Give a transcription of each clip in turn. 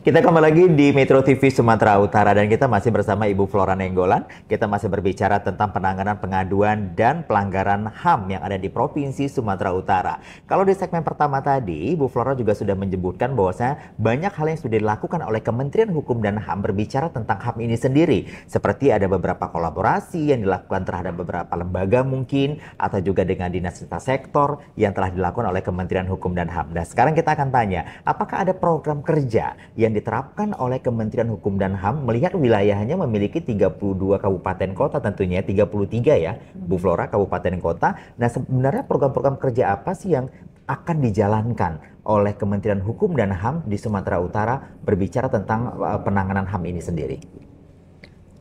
Kita kembali lagi di Metro TV Sumatera Utara dan kita masih bersama Ibu Flora Nenggolan. Kita masih berbicara tentang penanganan pengaduan dan pelanggaran HAM yang ada di Provinsi Sumatera Utara. Kalau di segmen pertama tadi, Ibu Flora juga sudah menyebutkan bahwasanya banyak hal yang sudah dilakukan oleh Kementerian Hukum dan HAM berbicara tentang HAM ini sendiri. Seperti ada beberapa kolaborasi yang dilakukan terhadap beberapa lembaga mungkin, atau juga dengan dinas lintas sektor yang telah dilakukan oleh Kementerian Hukum dan HAM. Dan sekarang kita akan tanya, apakah ada program kerja yang diterapkan oleh Kementerian Hukum dan HAM melihat wilayahnya memiliki 32 kabupaten kota, tentunya 33 ya, Bu Flora, kabupaten kota. Nah, sebenarnya program-program kerja apa sih yang akan dijalankan oleh Kementerian Hukum dan HAM di Sumatera Utara berbicara tentang penanganan HAM ini sendiri?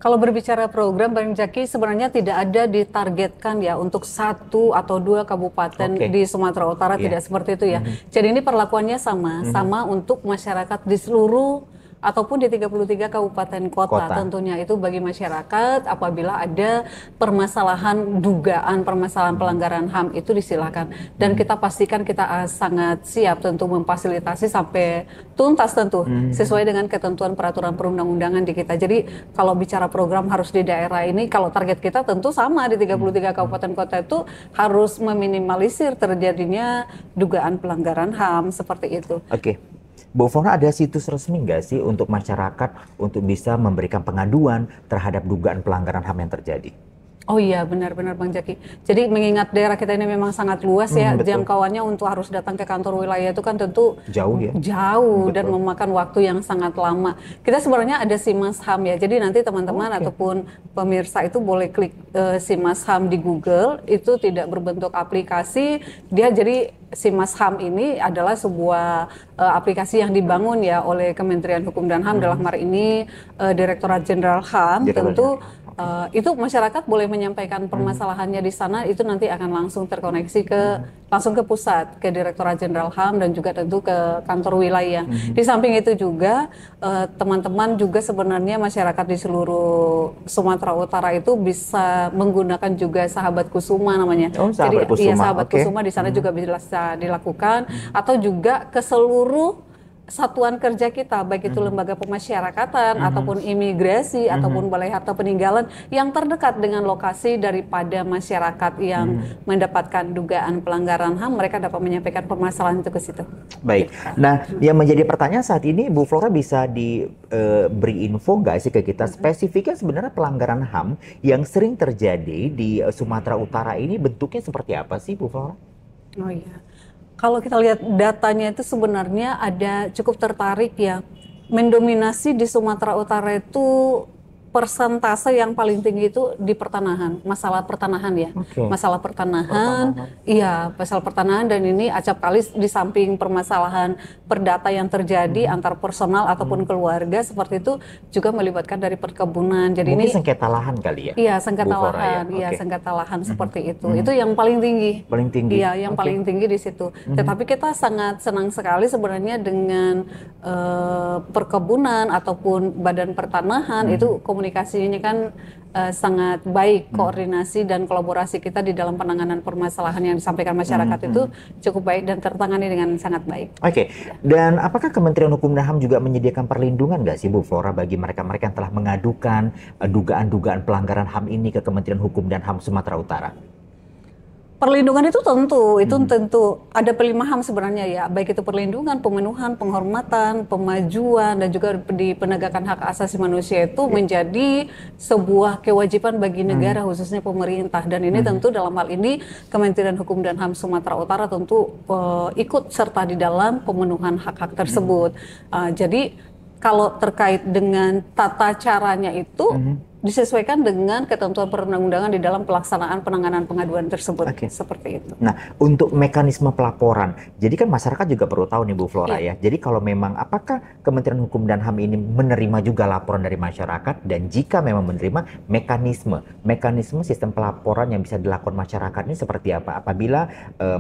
Kalau berbicara program, Bang Jaki, sebenarnya tidak ada ditargetkan ya untuk 1 atau 2 kabupaten di Sumatera Utara, tidak seperti itu ya. Jadi ini perlakuannya sama untuk masyarakat di seluruh ataupun di 33 kabupaten kota. Tentunya itu bagi masyarakat apabila ada permasalahan dugaan permasalahan pelanggaran HAM itu disilakan. Dan kita pastikan kita sangat siap tentu memfasilitasi sampai tuntas tentu sesuai dengan ketentuan peraturan perundang-undangan di kita. Jadi kalau bicara program harus di daerah ini, kalau target kita tentu sama di 33 kabupaten kota itu harus meminimalisir terjadinya dugaan pelanggaran HAM seperti itu. Bu Flora, ada situs resmi nggak sih untuk masyarakat untuk bisa memberikan pengaduan terhadap dugaan pelanggaran HAM yang terjadi? Oh iya, benar-benar Bang Jaki. Jadi mengingat daerah kita ini memang sangat luas ya, jangkauannya untuk harus datang ke kantor wilayah itu kan tentu jauh ya. Jauh dan memakan waktu yang sangat lama. Kita sebenarnya ada Simas HAM ya. Jadi nanti teman-teman ataupun pemirsa itu boleh klik Simas HAM di Google. Itu tidak berbentuk aplikasi. Dia jadi Simas HAM ini adalah sebuah aplikasi yang dibangun ya oleh Kementerian Hukum dan HAM dalam hari ini Direktorat Jenderal HAM. Tentu itu masyarakat boleh menyampaikan permasalahannya di sana, itu nanti akan langsung terkoneksi langsung ke pusat, ke Direktorat Jenderal HAM dan juga tentu ke kantor wilayah. Di samping itu juga teman-teman juga sebenarnya masyarakat di seluruh Sumatera Utara itu bisa menggunakan juga Sahabat Kusuma namanya. Jadi iya, Sahabat Kusuma di sana juga bisa dilakukan, atau juga ke seluruh satuan kerja kita, baik itu lembaga pemasyarakatan ataupun imigrasi ataupun balai harta peninggalan yang terdekat dengan lokasi daripada masyarakat yang mendapatkan dugaan pelanggaran HAM, mereka dapat menyampaikan permasalahan itu ke situ. Baik. Nah, yang menjadi pertanyaan saat ini, Bu Flora bisa diberi info nggak sih ke kita spesifiknya sebenarnya pelanggaran HAM yang sering terjadi di Sumatera Utara ini bentuknya seperti apa sih, Bu Flora? Oh iya. Kalau kita lihat datanya itu sebenarnya ada cukup tertarik ya, mendominasi di Sumatera Utara itu persentase yang paling tinggi itu di pertanahan, masalah pertanahan ya, masalah pertanahan, iya, masalah pertanahan, dan ini acap kali di samping permasalahan perdata yang terjadi antar personal ataupun keluarga seperti itu juga melibatkan dari perkebunan. Jadi mungkin ini sengketa lahan kali ya? Iya, sengketa lahan, iya, sengketa lahan seperti itu. Itu yang paling tinggi. Paling tinggi. Iya, yang paling tinggi di situ. Tetapi kita sangat senang sekali sebenarnya dengan perkebunan ataupun badan pertanahan itu komunikasinya kan sangat baik, koordinasi dan kolaborasi kita di dalam penanganan permasalahan yang disampaikan masyarakat itu cukup baik dan tertangani dengan sangat baik. Dan apakah Kementerian Hukum dan HAM juga menyediakan perlindungan nggak sih, Bu Flora, bagi mereka-mereka yang telah mengadukan dugaan-dugaan pelanggaran HAM ini ke Kementerian Hukum dan HAM Sumatera Utara? Perlindungan itu tentu ada 5 HAM sebenarnya ya, baik itu perlindungan, pemenuhan, penghormatan, pemajuan, dan juga di penegakan hak asasi manusia itu menjadi sebuah kewajiban bagi negara, khususnya pemerintah. Dan ini tentu dalam hal ini Kementerian Hukum dan HAM Sumatera Utara tentu ikut serta di dalam pemenuhan hak-hak tersebut. Jadi kalau terkait dengan tata caranya itu disesuaikan dengan ketentuan perundang-undangan di dalam pelaksanaan penanganan pengaduan tersebut. Seperti itu. Nah, untuk mekanisme pelaporan, jadi kan masyarakat juga perlu tahu nih, Bu Flora ya. Jadi kalau memang apakah Kementerian Hukum dan HAM ini menerima juga laporan dari masyarakat, dan jika memang menerima, mekanisme sistem pelaporan yang bisa dilakukan masyarakat ini seperti apa? Apabila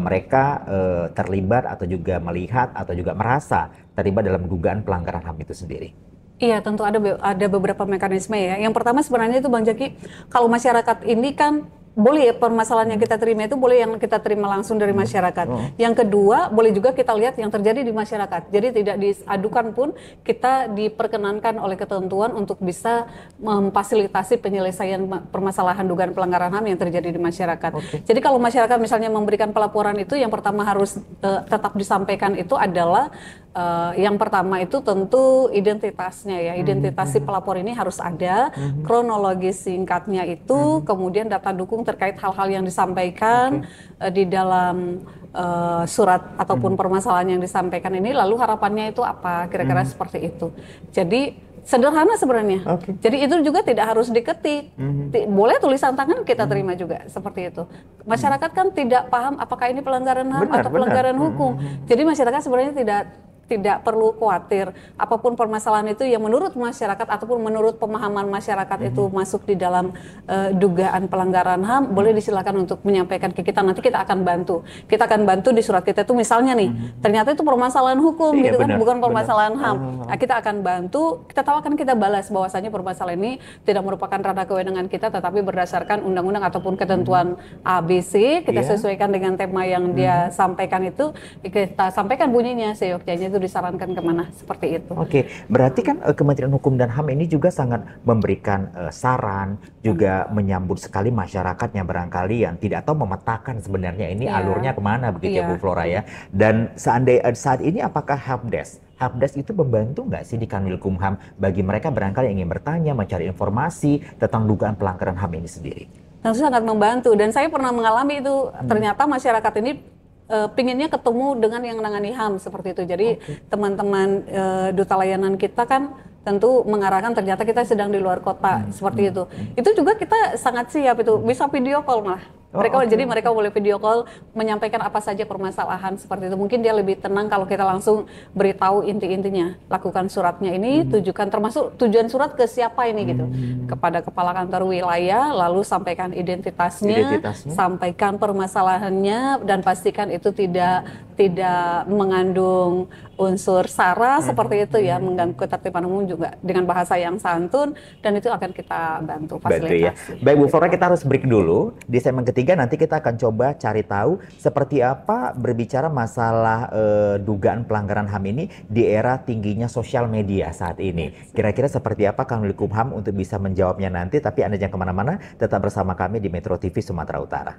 mereka terlibat atau juga melihat atau juga merasa terlibat dalam dugaan pelanggaran HAM itu sendiri. Iya, tentu ada beberapa mekanisme ya. Yang pertama sebenarnya itu Bang Jaki, kalau masyarakat ini kan boleh permasalahan yang kita terima itu boleh yang kita terima langsung dari masyarakat. Yang kedua, boleh juga kita lihat yang terjadi di masyarakat. Jadi tidak diadukan pun kita diperkenankan oleh ketentuan untuk bisa memfasilitasi penyelesaian permasalahan dugaan pelanggaran HAM yang terjadi di masyarakat. Jadi kalau masyarakat misalnya memberikan pelaporan itu, yang pertama harus tetap disampaikan itu adalah yang pertama itu tentu identitasnya ya, identitas si pelapor ini harus ada, kronologi singkatnya itu, kemudian data dukung terkait hal-hal yang disampaikan di dalam surat ataupun permasalahan yang disampaikan ini, lalu harapannya itu apa, kira-kira seperti itu. Jadi sederhana sebenarnya. Jadi itu juga tidak harus diketik. Boleh tulisan tangan kita terima juga seperti itu. Masyarakat kan tidak paham apakah ini pelanggaran HAM atau pelanggaran hukum. Jadi masyarakat sebenarnya tidak perlu khawatir apapun permasalahan itu yang menurut masyarakat ataupun menurut pemahaman masyarakat itu masuk di dalam dugaan pelanggaran HAM, boleh disilakan untuk menyampaikan ke kita, nanti kita akan bantu. Kita akan bantu di surat kita itu misalnya nih, ternyata itu permasalahan hukum gitu kan, bukan permasalahan HAM. Nah, kita akan bantu, kita tahu akan kita balas bahwasanya permasalahan ini tidak merupakan ranah kewenangan kita, tetapi berdasarkan undang-undang ataupun ketentuan ABC, kita sesuaikan dengan tema yang dia sampaikan itu, kita sampaikan bunyinya, seyogyanya itu disarankan kemana, seperti itu. Berarti kan Kementerian Hukum dan HAM ini juga sangat memberikan saran, juga menyambut sekali masyarakat yang barangkali yang tidak tahu memetakan sebenarnya ini alurnya kemana begitu ya Bu Flora ya. Dan saat ini apakah Helpdesk itu membantu nggak sih di Kanwilkumham bagi mereka barangkali yang ingin bertanya, mencari informasi tentang dugaan pelanggaran HAM ini sendiri? Tentu sangat membantu, dan saya pernah mengalami itu. Ternyata masyarakat ini pinginnya ketemu dengan yang menangani HAM seperti itu. Jadi teman-teman duta layanan kita kan tentu mengarahkan, ternyata kita sedang di luar kota seperti itu. Itu juga kita sangat siap, itu bisa video call malah. Jadi mereka boleh video call menyampaikan apa saja permasalahan seperti itu. Mungkin dia lebih tenang kalau kita langsung beritahu inti-intinya. Lakukan suratnya ini, tujukan termasuk tujuan surat ke siapa ini gitu. Kepada kepala kantor wilayah, lalu sampaikan identitasnya, sampaikan permasalahannya, dan pastikan itu tidak mengandung unsur sara seperti itu ya, mengganggu ketertiban umum, juga dengan bahasa yang santun, dan itu akan kita bantu fasilitasi. Baik Bu Flora, kita harus break dulu. Di segmen ketiga nanti kita akan coba cari tahu seperti apa berbicara masalah dugaan pelanggaran HAM ini di era tingginya sosial media saat ini. Kira-kira seperti apa Kanwilkumham untuk bisa menjawabnya nanti, tapi Anda jangan kemana-mana, tetap bersama kami di Metro TV Sumatera Utara.